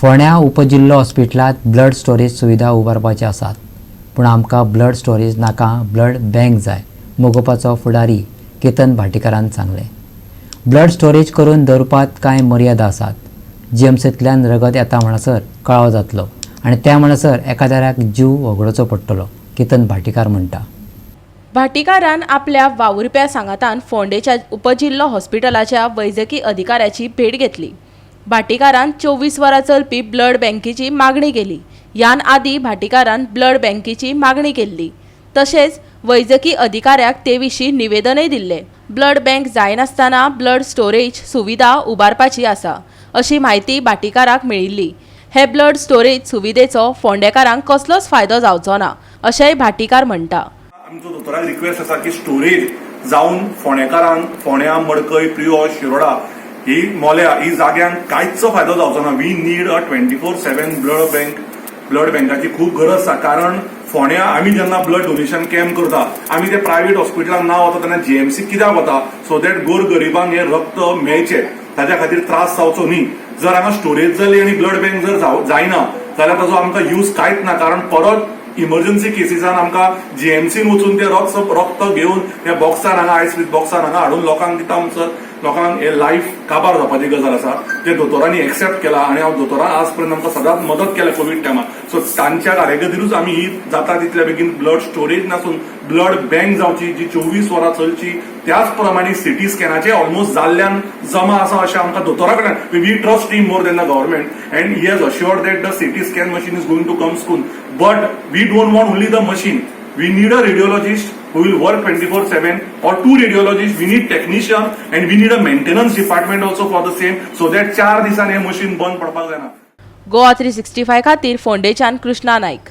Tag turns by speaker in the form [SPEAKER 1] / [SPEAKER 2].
[SPEAKER 1] फोंड्या उपजिल्लो हॉस्पिटलात blood storage सुविधा उबारपाचे आसात, पूण आमकां ब्लड स्टोरेज नाका, ब्लड बँक जाय, मोगोपाचो फुडारी केतन भाटीकारान सांगलें. ब्लड स्टोरेज करून दवरपाक कांय मर्यादा आसात. जीएमसींतल्यान रगत येता म्हणसर कळाव जातलो आनी त्या म्हणसर एकाद्याक जीव वगडचो पडटलो, केतन भाटीकार म्हणटा.
[SPEAKER 2] भाटीकारान आपल्या वावुरप्या सांगातान फोंडेच्या उपजिल्लो हॉस्पिटलाच्या वैजकी अधिकाऱ्याची भेट घेतली. भाटीकारान 24 वरां चलपी ब्लड बँकेची मागणी केली. ह्यान आदी भाटीकारान ब्लड बँकेची मागणी केल्ली. तशेंच वैजकी अधिकाऱ्याक ते विशीं निवेदनय दिल्लें. ब्लड बँक जायनासतना ब्लड स्टोरेज सुविधा उबारपाची आसा अशी म्हायती भाटीकाराक मेळिल्ली. हे ब्लड स्टोरेज सुविधेचो फोंडेकारांक कसलोच फायदो जावचो ना अशेंय भाटीकार म्हणटा.
[SPEAKER 3] आमचो दोतोराक रिक्वेस्ट आसा की स्टोरेज जावन फोंडेकारांक फोंड्या, मडकय, प्रियो, शिरोडा ही मोल्या ही जाग्यांक कांयचो फायदो जावचो ना. We need a 24/7 blood bank. Blood बँकाची खूब गरज आसा, कारण फोंड्या आमी जेन्ना ब्लड डोनेशन कॅम्प करता आमी ते प्रायव्हेट हॉस्पिटलांक ना वता तेन्ना जीएमसी कित्याक वता? सो दॅट गोरगरिबांक हे रक्त मेळचें, ताच्या खातीर त्रास जावचो न्ही. जर हांगा स्टोरेज जाली आनी ब्लड बँक जर जायना जाल्यार ताचो आमकां यूज कांयच ना, कारण परत इमर्जन्सी केसीसान आमकां जीएमसीन वचून ते रक्त घेवन त्या बॉक्सान हांगा आयस बॉक्सान हांगा हाडून लोकांक दिता म्हणसर लोकांक हे लायफ काबार जावपाची गजाल आसा. ते दोतोरांनी एक्सेप्ट केला आनी हांव दोतोरां आज पर्यंत आमकां सदांच मदत केल्या कोवीड टायमार. सो तांच्या कार्यगतीरूच आमी ही जाता तितल्या बेगीन ब्लड स्टोरेज नासून ब्लड बँक जावची जी 24 वरां चलची. त्याच प्रमाणे सिटी स्कॅनाचे ऑलमोस्ट जाल्ल्यान जमा आसा अशें आमकां दोतोरा कडल्यान. We trust him more than the government and he has assured that the CT scan machine is going to come soon. But we don't want only the machine. We need a radiologist who will work 24/7 or 2 radiologists. We need technician and we need a maintenance department also for the same, so that 4 दिसान हे machine बंद पडपाक जायना.
[SPEAKER 2] गोवा 365 खातीर फोंडेच्यान कृष्णा नायक.